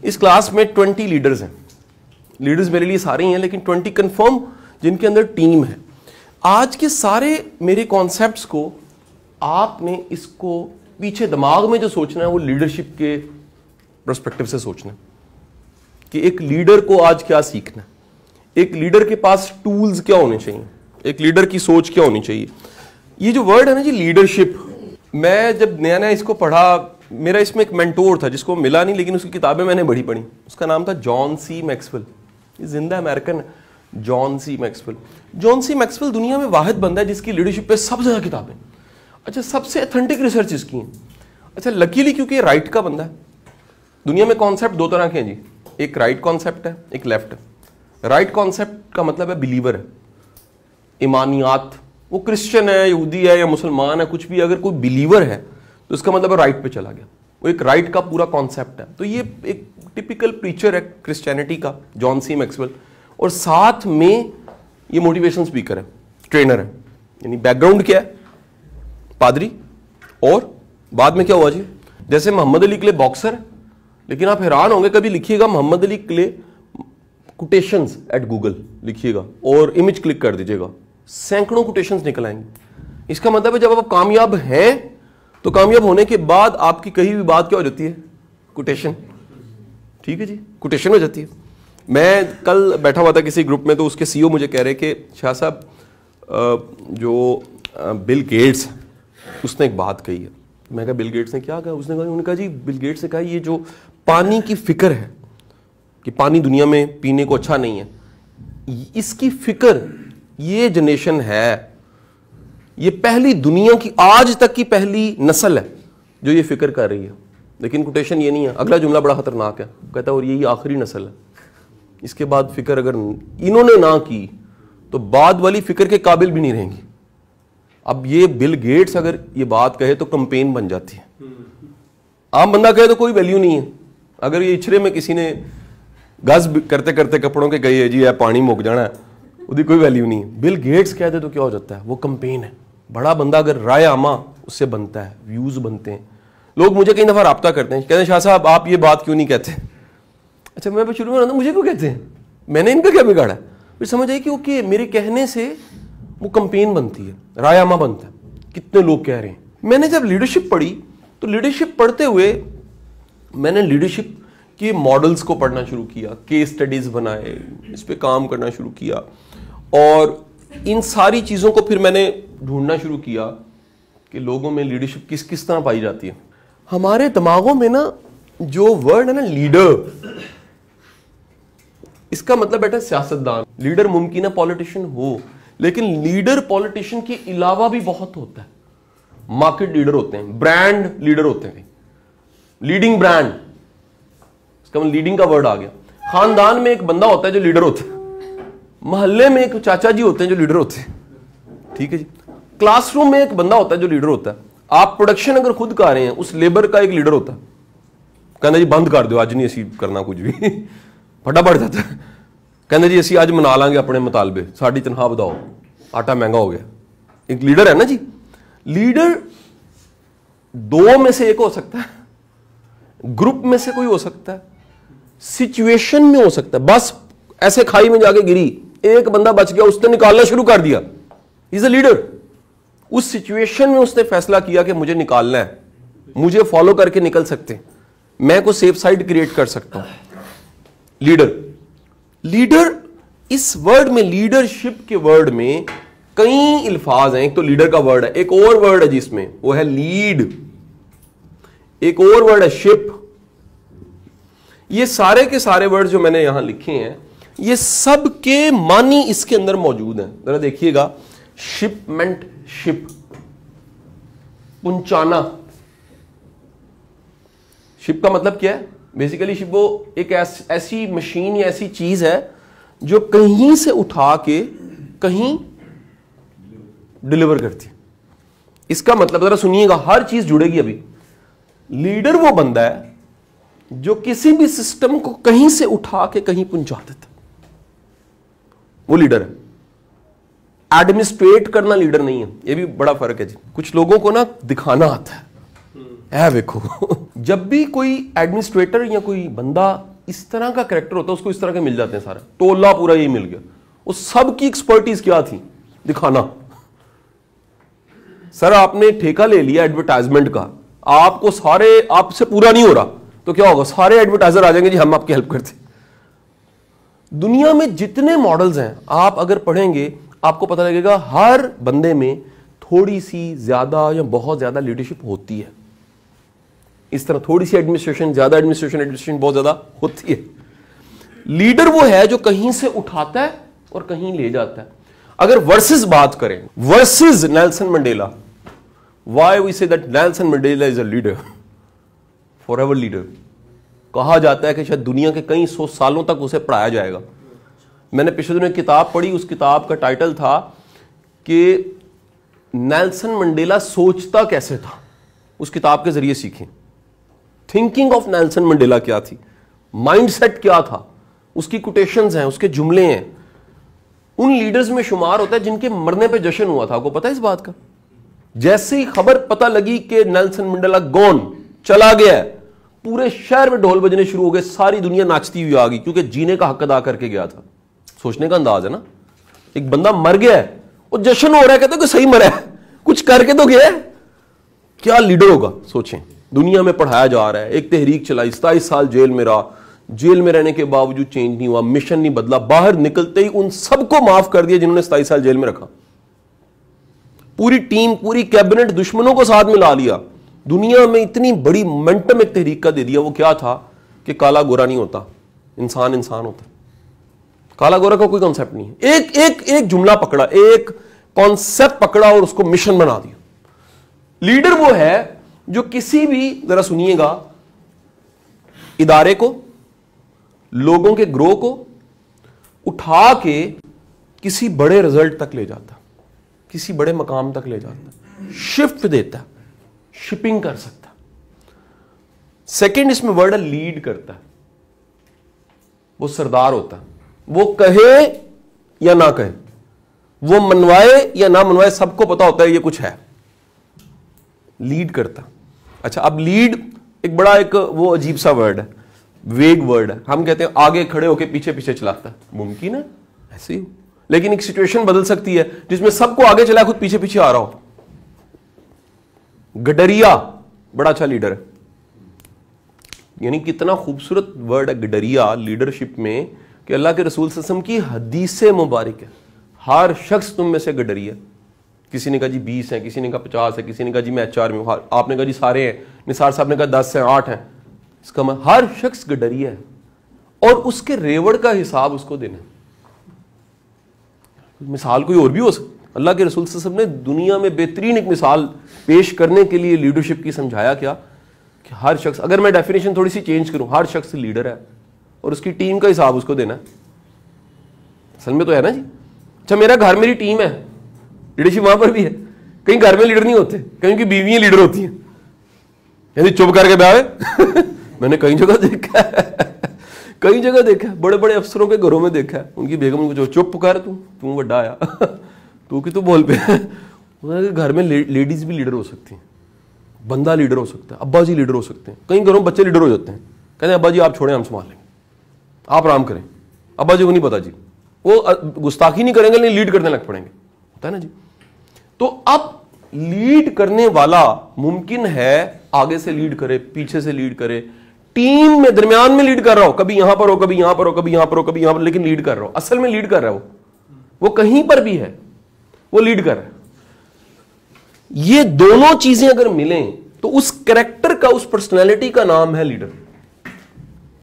इस क्लास में 20 लीडर्स हैं। लीडर्स मेरे लिए सारे ही हैं, लेकिन 20 कंफर्म जिनके अंदर टीम है। आज के सारे मेरे कॉन्सेप्ट्स को आपने इसको पीछे दिमाग में जो सोचना है वो लीडरशिप के पर्सपेक्टिव से सोचना है कि एक लीडर को आज क्या सीखना है, एक लीडर के पास टूल्स क्या होने चाहिए, एक लीडर की सोच क्या होनी चाहिए। ये जो वर्ड है ना जी लीडरशिप, मैं जब नया नया इसको पढ़ा, मेरा इसमें एक मेंटोर था जिसको मिला नहीं, लेकिन उसकी किताबें मैंने बड़ी पढ़ी। उसका नाम था जॉन सी मैक्सवेल। ये जिंदा अमेरिकन है, John C Maxwell. John C Maxwell दुनिया में वाहिद बंदा है जिसकी लीडरशिप पे सबसे ज्यादा किताबें। अच्छा, सबसे ऑथेंटिक रिसर्च इसकी है। अच्छा, लकीली क्योंकि राइट का बंदा है। दुनिया में कॉन्सेप्ट दो तरह के हैं जी, एक राइट कॉन्सेप्ट है, एक लेफ्ट है। राइट कॉन्सेप्ट का मतलब है बिलीवर है, ईमानियात। वो क्रिश्चियन है, यहूदी है या मुसलमान है, कुछ भी, अगर कोई बिलीवर है तो इसका मतलब राइट पे चला गया। वो एक राइट का पूरा कॉन्सेप्ट है। तो ये एक टिपिकल प्रीचर है क्रिश्चियनिटी का, जॉन सी मैक्सवेल। और साथ में ये मोटिवेशन स्पीकर है, ट्रेनर है। यानी बैकग्राउंड क्या है, पादरी। और बाद में क्या हुआ जी, जैसे मोहम्मद अली क्ले बॉक्सर है, लेकिन आप हैरान होंगे, कभी लिखिएगा Muhammad Ali Clay quotations at Google लिखिएगा और इमेज क्लिक कर दीजिएगा, सैकड़ों कोटेशंस निकल आएंगे। इसका मतलब है जब आप कामयाब हैं तो कामयाब होने के बाद आपकी कही भी बात क्या हो जाती है, कोटेशन। ठीक है जी, कोटेशन हो जाती है। मैं कल बैठा हुआ था किसी ग्रुप में, तो उसके सीईओ मुझे कह रहे कि शाह साहब जो बिल गेट्स उसने एक बात कही है। मैं कहा बिल गेट्स ने क्या कहा? उन्होंने कहा जी बिल गेट्स ने कहा ये जो पानी की फिक्र है कि पानी दुनिया में पीने को अच्छा नहीं है, इसकी फिक्र ये जनरेशन है, ये पहली दुनिया की आज तक की पहली नस्ल है जो ये फिक्र कर रही है। लेकिन कोटेशन ये नहीं है, अगला जुमला बड़ा खतरनाक है, कहता है और यही आखिरी नस्ल है। इसके बाद फिक्र अगर इन्होंने ना की तो बाद वाली फिक्र के काबिल भी नहीं रहेंगी। अब ये बिल गेट्स अगर ये बात कहे तो कंपेन बन जाती है। आम बंदा कहे तो कोई वैल्यू नहीं है। अगर ये इछरे में किसी ने गज करते करते कपड़ों के गई है जी है पानी मुक जाना है, उसकी कोई वैल्यू नहीं है। बिल गेट्स कहते तो क्या हो जाता है, वो कंपेन है। बड़ा बंदा अगर राय आमा उससे बनता है, व्यूज बनते हैं। लोग मुझे कई दफा राब्ता करते हैं, कहते हैं शाह साहब आप ये बात क्यों नहीं कहते। अच्छा, मैं शुरू में मुझे क्यों कहते हैं, मैंने इनका क्या बिगाड़ा। फिर समझ आई कि ओके मेरे कहने से वो कंपेन बनती है, राय आमा बनता है, कितने लोग कह रहे हैं। मैंने जब लीडरशिप पढ़ी तो लीडरशिप पढ़ते हुए मैंने लीडरशिप के मॉडल्स को पढ़ना शुरू किया, केस स्टडीज बनाए, इस पे काम करना शुरू किया, और इन सारी चीज़ों को फिर मैंने ढूंढना शुरू किया कि लोगों में लीडरशिप किस किस तरह पाई जाती है। हमारे दिमागों में ना जो वर्ड है ना लीडर, इसका मतलब बेटा सियासतदान। लीडर मुमकिन है पॉलिटिशियन हो, लेकिन लीडर पॉलिटिशियन के अलावा भी बहुत होता है। मार्केट लीडर होते हैं, ब्रांड लीडर होते हैं, लीडिंग ब्रांड, इसका मतलब लीडिंग का वर्ड आ गया। खानदान में एक बंदा होता है जो लीडर होता है, मोहल्ले में एक चाचा जी होते हैं जो लीडर होते हैं। ठीक है जी, क्लासरूम में एक बंदा होता है जो लीडर होता है। आप प्रोडक्शन अगर खुद कर रहे हैं, उस लेबर का एक लीडर होता है, कहना जी बंद कर दो आज नहीं असी करना कुछ भी, फटा पड़ जाता है। कहना जी असी आज मना लांगे अपने मुतालबे, साड़ी तनख्वाह बताओ, आटा महंगा हो गया। एक लीडर है ना जी। लीडर दो में से एक हो सकता है, ग्रुप में से कोई हो सकता है, सिचुएशन में हो सकता है। बस ऐसे खाई में जाके गिरी, एक बंदा बच गया, उसने निकालना शुरू कर दिया, इज अ लीडर। उस सिचुएशन में उसने फैसला किया कि मुझे निकालना है, मुझे फॉलो करके निकल सकते हैं, मैं को सेफ साइड क्रिएट कर सकता हूं। लीडर, लीडर इस वर्ड में, लीडरशिप के वर्ड में कई अल्फाज हैं। एक तो लीडर का वर्ड है, एक और वर्ड है जिसमें वो है लीड, एक और वर्ड है शिप। ये सारे के सारे वर्ड जो मैंने यहां लिखे हैं, ये सब के मानी इसके अंदर मौजूद हैं। जरा देखिएगा, शिपमेंट, शिप, पहुंचाना। शिप का मतलब क्या है? बेसिकली शिप वो एक ऐसी मशीन या ऐसी चीज है जो कहीं से उठा के कहीं डिलीवर करती है। इसका मतलब जरा सुनिएगा, हर चीज जुड़ेगी अभी। लीडर वो बंदा है जो किसी भी सिस्टम को कहीं से उठा के कहीं पहुंचा देता, वो लीडर है। एडमिनिस्ट्रेट करना लीडर नहीं है, ये भी बड़ा फर्क है जी। कुछ लोगों को ना दिखाना आता है, देखो। जब भी कोई एडमिनिस्ट्रेटर या कोई बंदा इस तरह का कैरेक्टर होता है उसको इस तरह के मिल जाते हैं, सारा टोला पूरा यही मिल गया। उस सब की एक्सपर्टीज क्या थी? दिखाना। सर आपने ठेका ले लिया एडवर्टाइजमेंट का, आपको सारे, आपसे पूरा नहीं हो रहा तो क्या होगा? सारे एडवर्टाइजर आ जाएंगे जी हम आपकी हेल्प करते। दुनिया में जितने मॉडल्स हैं आप अगर पढ़ेंगे आपको पता लगेगा हर बंदे में थोड़ी सी ज्यादा या बहुत ज्यादा लीडरशिप होती है। इस तरह थोड़ी सी एडमिनिस्ट्रेशन, ज्यादा एडमिनिस्ट्रेशन बहुत ज्यादा होती है। लीडर वो है जो कहीं से उठाता है और कहीं ले जाता है। अगर वर्सेस बात करें, versus Nelson Mandela, why we say that Nelson Mandela is a leader, forever leader. कहा जाता है कि शायद दुनिया के कई 100 सालों तक उसे पढ़ाया जाएगा। मैंने पिछले दिनों एक किताब पढ़ी, उस किताब का टाइटल था कि नेल्सन मंडेला सोचता कैसे था। उस किताब के जरिए सीखें थिंकिंग ऑफ नेल्सन मंडेला क्या थी, माइंडसेट क्या था, उसकी कोटेशंस हैं, उसके जुमले हैं। उन लीडर्स में शुमार होता है जिनके मरने पे जश्न हुआ था। आपको पता है इस बात का? जैसे ही खबर पता लगी कि नेल्सन मंडेला गॉन, चला गया है, पूरे शहर में ढोल बजने शुरू हो गए, सारी दुनिया नाचती हुई आ गई, क्योंकि जीने का हक अदा करके गया था। सोचने का अंदाज है ना, एक बंदा मर गया है और जश्न हो रहा है, कहते कि सही मरा है, कुछ करके तो गया है। क्या लीडर होगा सोचें। दुनिया में पढ़ाया जा रहा है, एक तहरीक चलाई, 27 साल जेल में रहा, जेल में रहने के बावजूद चेंज नहीं हुआ, मिशन नहीं बदला, बाहर निकलते ही उन सबको माफ कर दिया जिन्होंने 27 साल जेल में रखा। पूरी टीम, पूरी कैबिनेट, दुश्मनों को साथ मिला लिया। दुनिया में इतनी बड़ी मोमेंटम एक तहरीक का दे दिया। वो क्या था कि काला गोरा नहीं होता, इंसान इंसान होता। काला गोरा का कोई कॉन्सेप्ट नहीं है। एक एक एक जुमला पकड़ा, एक कॉन्सेप्ट पकड़ा और उसको मिशन बना दिया। लीडर वो है जो किसी भी, जरा सुनिएगा, इदारे को, लोगों के ग्रोह को उठा के किसी बड़े रिजल्ट तक ले जाता, किसी बड़े मकाम तक ले जाता, शिफ्ट देता, शिपिंग कर सकता। सेकंड इसमें वर्ड है लीड करता है। वो सरदार होता है, वो कहे या ना कहे, वो मनवाए या ना मनवाए, सबको पता होता है ये कुछ है। लीड करता। अच्छा, अब लीड एक बड़ा एक वो अजीब सा वर्ड है, वेग वर्ड है। हम कहते हैं आगे खड़े होके पीछे पीछे चलाता है, मुमकिन है ऐसे ही, लेकिन एक सिचुएशन बदल सकती है जिसमें सबको आगे चला, खुद पीछे पीछे आ रहा हो। गडरिया बड़ा अच्छा लीडर है। यानी कितना खूबसूरत वर्ड है गडरिया लीडरशिप में, कि अल्लाह के रसूल सल्लल्लाहु अलैहि वसल्लम की हदीस मुबारक है, हर शख्स तुम में से गडरिया। किसी ने कहा जी 20 है, किसी ने कहा 50 है, किसी ने कहा जी मैं HR में हूं, आपने कहा जी सारे हैं, निसार साहब ने कहा 10 हैं, 8 हैं। इसका मतलब हर शख्स गडरिया है और उसके रेवड़ का हिसाब उसको देना। मिसाल कोई और भी हो सकती। अल्लाह के रसूल सल्लल्लाहु अलैहि वसल्लम ने दुनिया में बेहतरीन एक मिसाल पेश करने के लिए लीडरशिप की समझाया क्या कि हर शख्स, अगर मैं डेफिनेशन थोड़ी सी चेंज करूं, हर शख्स लीडर है और उसकी टीम का हिसाब उसको देना है। असल में तो है ना जी। अच्छा, मेरा घर मेरी टीम है, लीडरशिप वहां पर भी है। कहीं घर में लीडर नहीं होते, कहीं की बीवियां लीडर होती हैं, यानी चुप करके ब्याह। मैंने कई जगह देखा है, कई जगह देखा है, बड़े बड़े अफसरों के घरों में देखा है, उनकी बेगम को जो चुप कर, तू बड़ा आया, तू कि तू बोल पे। घर में लेडीज भी लीडर हो सकती हैं, बंदा लीडर हो सकता है, अब्बा जी लीडर हो सकते हैं। कई घरों में बच्चे लीडर हो जाते हैं, कहते हैं अब्बा जी आप छोड़ें हम संभाल लेंगे, आप आराम करें। अब्बा जी को नहीं पता जी, वो गुस्ताखी नहीं करेंगे लेकिन लीड करने लग पड़ेंगे, होता है ना जी। तो अब लीड करने वाला मुमकिन है आगे से लीड करे, पीछे से लीड करे, टीम में दरमियान में लीड कर रहा हो, कभी यहां पर हो, कभी यहां पर हो, कभी यहां पर हो, कभी यहां पर, लेकिन लीड कर रहा हो, असल में लीड कर रहा है वो कहीं पर भी है, वो लीड कर रहा है। ये दोनों चीजें अगर मिलें तो उस कैरेक्टर का, उस पर्सनैलिटी का नाम है लीडर।